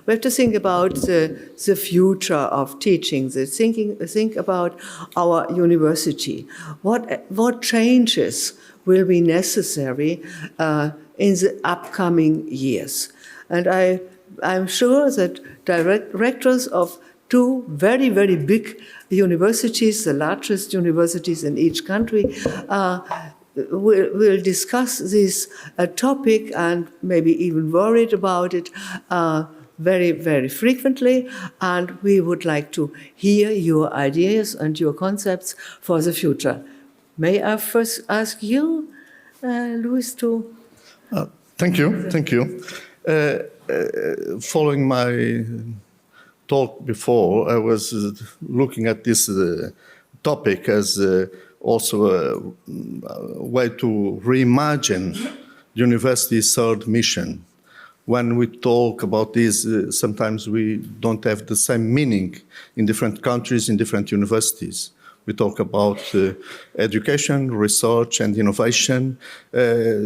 we have to think about the future of teaching, think about our university. What changes will be necessary in the upcoming years? And I'm sure that directors of two very, very big universities, the largest universities in each country, will discuss this topic and maybe even worried about it very, very frequently. And we would like to hear your ideas and your concepts for the future. May I first ask you, Luís, to... Thank you. Following my talk before, I was looking at this topic as also a way to reimagine university's third mission. When we talk about this, sometimes we don't have the same meaning in different countries, in different universities. We talk about education, research, and innovation.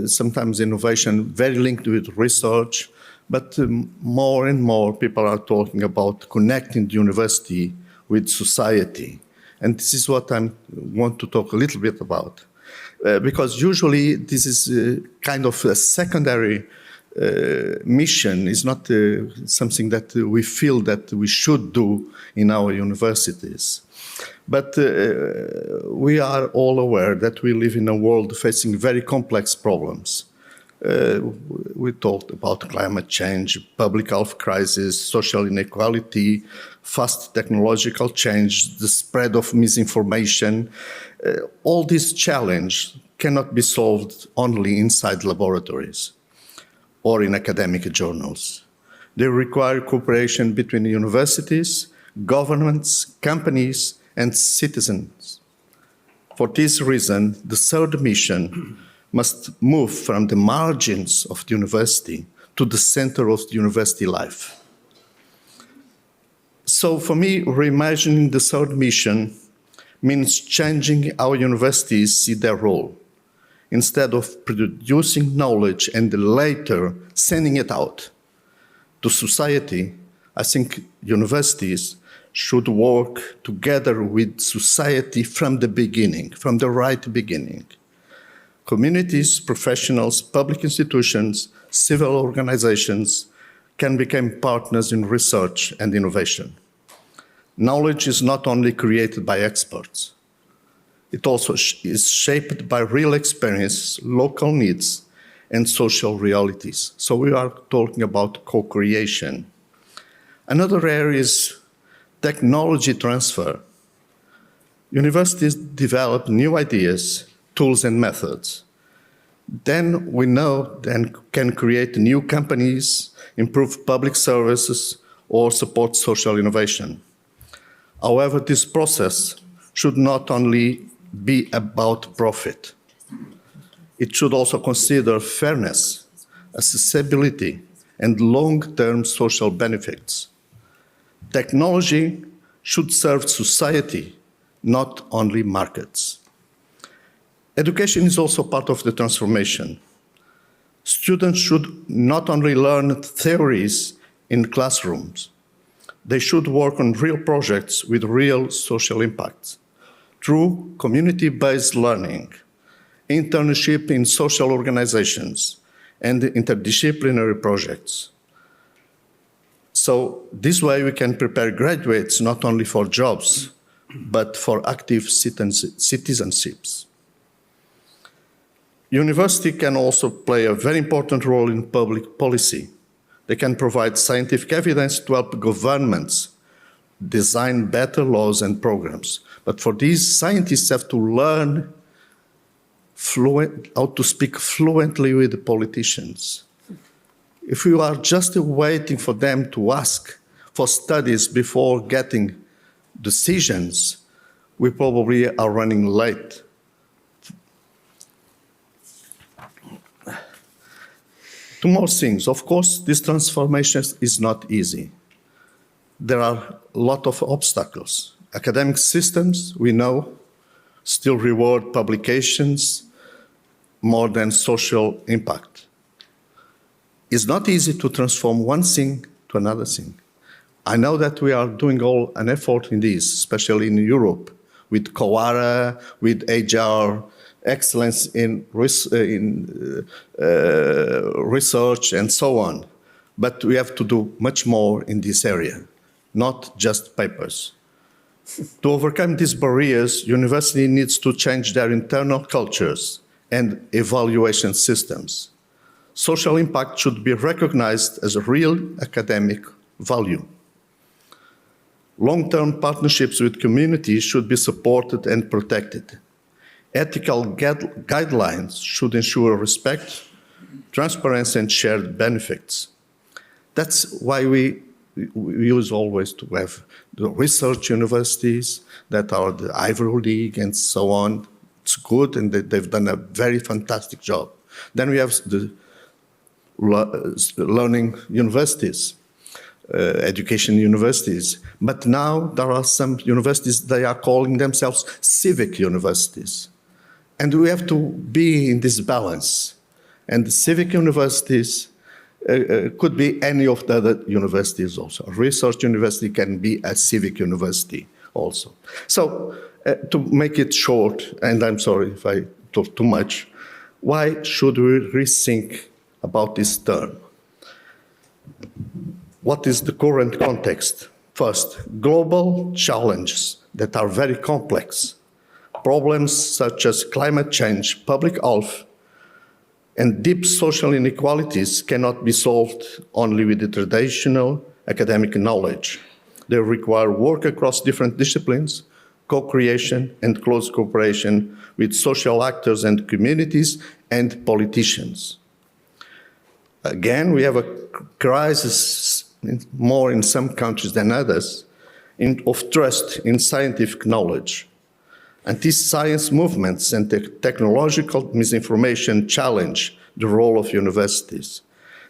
Sometimes innovation very linked with research, but more and more people are talking about connecting the university with society. And this is what I want to talk a little bit about. Because usually this is kind of a secondary mission. It's not something that we feel that we should do in our universities. But we are all aware that we live in a world facing very complex problems. We talked about climate change, public health crisis, social inequality, fast technological change, the spread of misinformation. All these challenges cannot be solved only inside laboratories or in academic journals. They require cooperation between universities, governments, companies, and citizens. For this reason, the third mission must move from the margins of the university to the center of the university life. So for me, reimagining the third mission means changing how universities see their role. Instead of producing knowledge and later sending it out to society, I think universities should work together with society from the beginning, from the right beginning. Communities, professionals, public institutions, civil organizations can become partners in research and innovation. Knowledge is not only created by experts, it also is shaped by real experience, local needs, and social realities. So we are talking about co-creation. Another area is technology transfer. Universities develop new ideas, tools, and methods. Then we know and can create new companies, improve public services, or support social innovation. However, this process should not only be about profit. It should also consider fairness, accessibility, and long-term social benefits. Technology should serve society, not only markets. Education is also part of the transformation. Students should not only learn theories in classrooms, they should work on real projects with real social impact through community-based learning, internship in social organizations, and interdisciplinary projects. So this way we can prepare graduates not only for jobs, but for active citizenships. University can also play a very important role in public policy. They can provide scientific evidence to help governments design better laws and programs. But for these, scientists have to learn how to speak fluently with the politicians. If you are just waiting for them to ask for studies before getting decisions, we probably are running late. Two more things. Of course, this transformation is not easy. There are a lot of obstacles. Academic systems, we know, still reward publications more than social impact. It's not easy to transform one thing to another thing. I know that we are doing all an effort in this, especially in Europe, with COARA, with HR, excellence in research, and so on. But we have to do much more in this area, not just papers. To overcome these barriers, university needs to change their internal cultures and evaluation systems. Social impact should be recognized as a real academic value. Long-term partnerships with communities should be supported and protected. Ethical guidelines should ensure respect, transparency, and shared benefits. That's why we use always to have the research universities that are the Ivy League and so on. It's good, and they've done a very fantastic job. Then we have the learning universities, education universities. But now there are some universities, they are calling themselves civic universities. And we have to be in this balance. And the civic universities could be any of the other universities also. A research university can be a civic university also. So to make it short, and I'm sorry if I talk too much, why should we rethink about this term? What is the current context? First, global challenges that are very complex. Problems such as climate change, public health, and deep social inequalities cannot be solved only with the traditional academic knowledge. They require work across different disciplines, co-creation and close cooperation with social actors and communities and politicians. Again, we have a crisis, more in some countries than others, of trust in scientific knowledge. Anti-science movements and technological misinformation challenge the role of universities.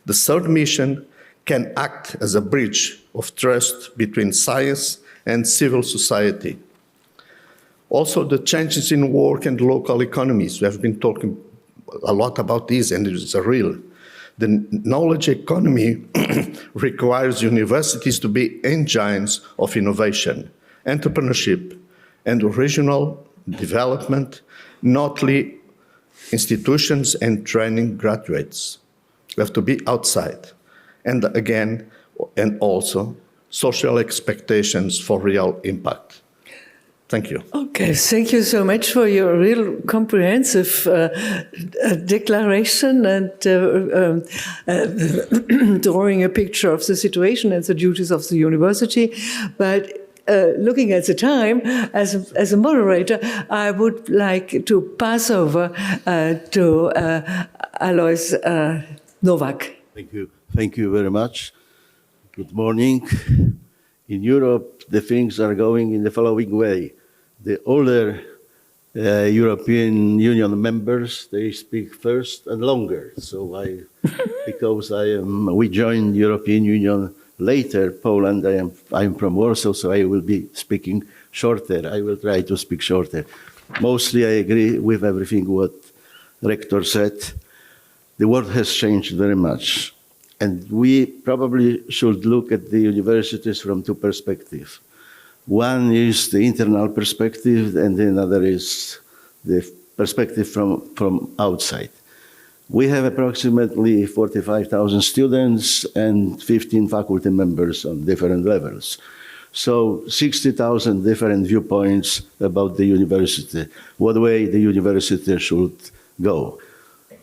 The third mission can act as a bridge of trust between science and civil society. Also, the changes in work and local economies. We have been talking a lot about this, and it is real. The knowledge economy requires universities to be engines of innovation, entrepreneurship, and regional development, not only institutions and training graduates. We have to be outside. And again, and also social expectations for real impact. Thank you. Okay, thank you so much for your real comprehensive declaration and drawing a picture of the situation and the duties of the university. But looking at the time, as a moderator, I would like to pass over to Alojzy Nowak. Thank you. Thank you very much. Good morning. In Europe, the things are going in the following way. The older European Union members, they speak first and longer. So because we joined European Union later, Poland, I'm from Warsaw, so I will be speaking shorter. I will try to speak shorter. Mostly I agree with everything what Rector said. The world has changed very much. And we probably should look at the universities from two perspectives. One is the internal perspective, and another is the perspective from outside. We have approximately 45,000 students and 15 faculty members on different levels. So 60,000 different viewpoints about the university, what way the university should go.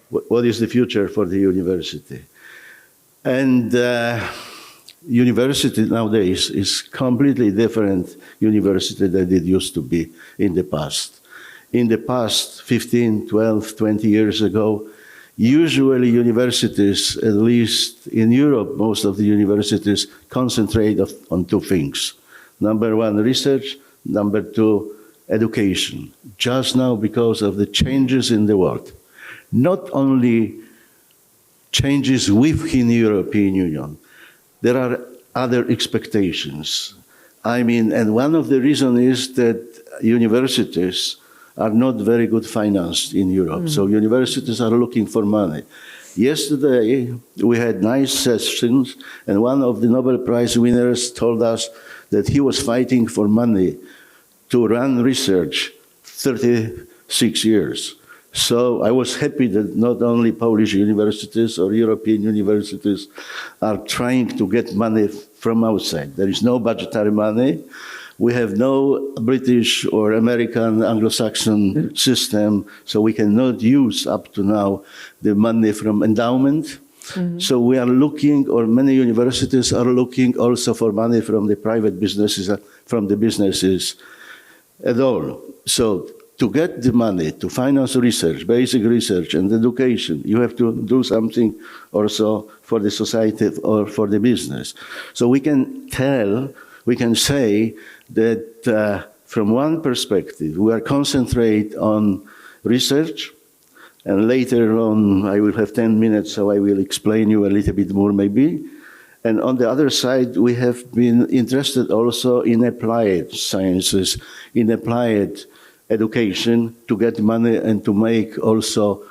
What is the future for the university? And university nowadays is completely different university than it used to be in the past. In the past, 15, 12, 20 years ago, usually universities, at least in Europe, most of the universities concentrate on two things. Number one, research. Number two, education. Just now, because of the changes in the world, not only changes within the European Union, there are other expectations. And one of the reasons is that universities are not very good financed in Europe. So universities are looking for money. Yesterday, we had nice sessions, and one of the Nobel Prize winners told us that he was fighting for money to run research 36 years. So I was happy that not only Polish universities or European universities are trying to get money from outside. There is no budgetary money. We have no British or American Anglo-Saxon system, so we cannot use up to now the money from endowment. So we are looking, or many universities are looking also for money from the private businesses, from the businesses at all. So to get the money to finance research, basic research and education, you have to do something also for the society or for the business. So we can say that from one perspective, we are concentrate on research, and later on, I will have 10 minutes, so I will explain you a little bit more maybe. And on the other side, we have been interested also in applied sciences, in applied education to get money and to make also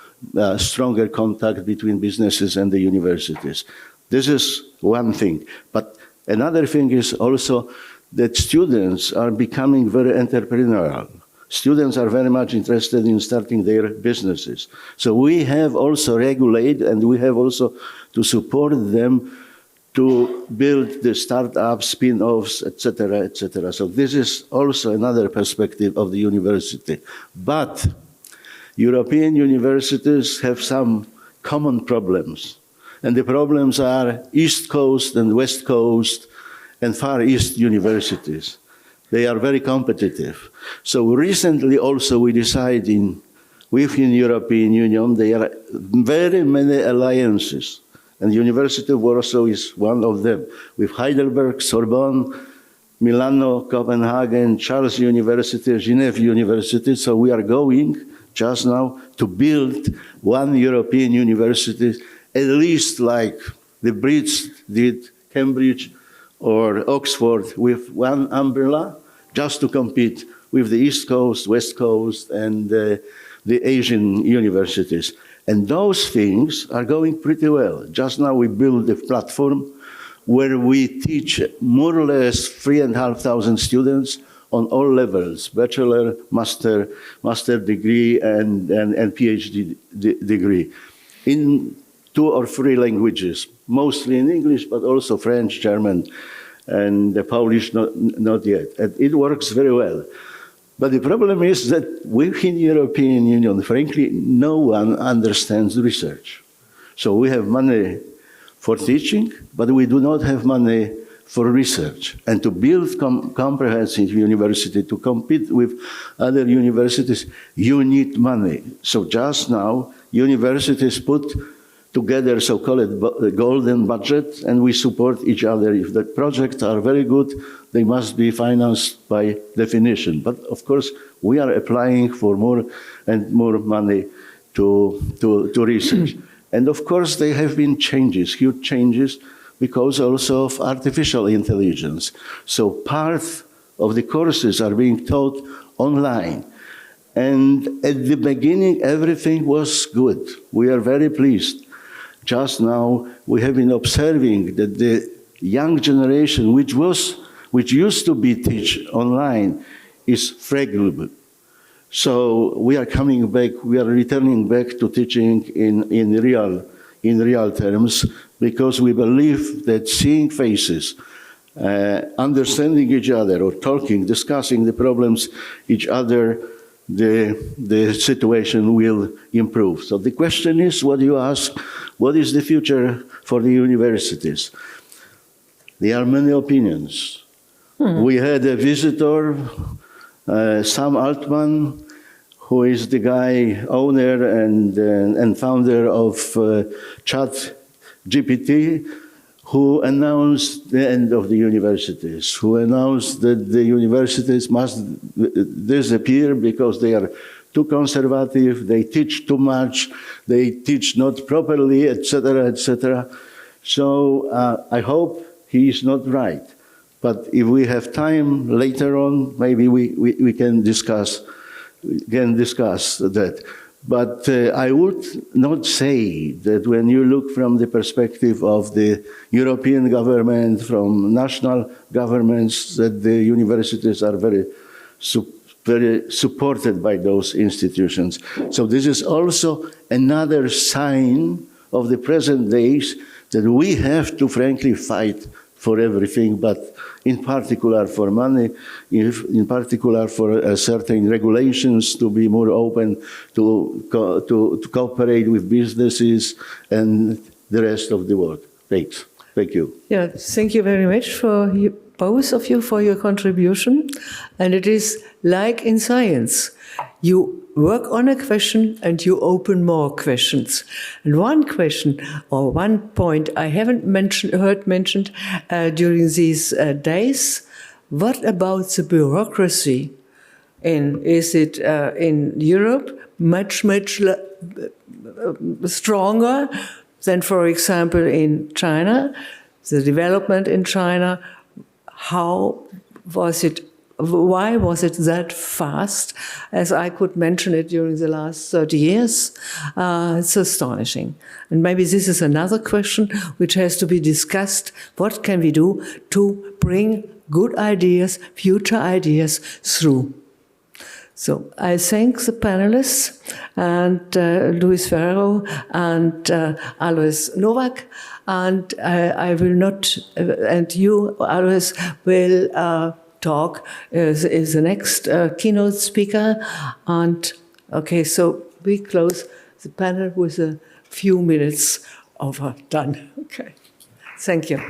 stronger contact between businesses and the universities. This is one thing. But another thing is also that students are becoming very entrepreneurial. Students are very much interested in starting their businesses. So we have also regulate, and we have also to support them to build the startups, spin-offs, etc., etc. So this is also another perspective of the university. But European universities have some common problems. And the problems are East Coast and West Coast and Far East universities. They are very competitive. So recently also we decided within European Union, there are very many alliances. And University of Warsaw is one of them, with Heidelberg, Sorbonne, Milano, Copenhagen, Charles University, Geneva University. So we are going just now to build one European university, at least like the Brits did, Cambridge or Oxford, with one umbrella, just to compete with the East Coast, West Coast, and the Asian universities. And those things are going pretty well. Just now we built a platform where we teach more or less 3,500 students on all levels, bachelor, master degree, and PhD degree, in 2 or 3 languages, mostly in English, but also French, German, and the Polish not yet. And it works very well. But the problem is that within the European Union, frankly, no one understands research. So we have money for teaching, but we do not have money for research. And to build comprehensive university, to compete with other universities, you need money. So just now, universities put together so-called golden budget, and we support each other. If the projects are very good, they must be financed by definition. But of course, we are applying for more and more money to research. And of course, there have been changes, huge changes, because also of artificial intelligence. So part of the courses are being taught online. And at the beginning, everything was good. We are very pleased. Just now, we have been observing that the young generation, which used to be taught online, is fragile. So we are coming back, we are returning back to teaching in real terms, because we believe that seeing faces, understanding each other, or talking, discussing the problems each other, the situation will improve. So the question is, what you ask, what is the future for the universities? There are many opinions. We had a visitor, Sam Altman, who is the guy, owner and founder of ChatGPT, who announced the end of the universities, who announced that the universities must disappear because they are too conservative, they teach too much, they teach not properly, etc., etc. So I hope he is not right. But if we have time later on, maybe we can discuss that. But I would not say that when you look from the perspective of the European government, from national governments, that the universities are very supported by those institutions. So this is also another sign of the present days that we have to frankly fight for everything, but in particular for money, in particular for certain regulations to be more open to cooperate with businesses and the rest of the world. Thanks. Thank you. Yeah, thank you very much for both of you for your contribution. And it is like in science. You work on a question and you open more questions. And one question or one point I haven't heard mentioned during these days, what about the bureaucracy? Is it in Europe much stronger than, for example, in China? The development in China, why was it that fast, as I could mention it during the last 30 years? It's astonishing. And maybe this is another question which has to be discussed. What can we do to bring good ideas, future ideas through? So I thank the panelists and Luís Ferreira and Alojzy Nowak, and I will not, and you, Alojzy, will talk is the next keynote speaker. And okay, so we close the panel with a few minutes over done. Okay, thank you.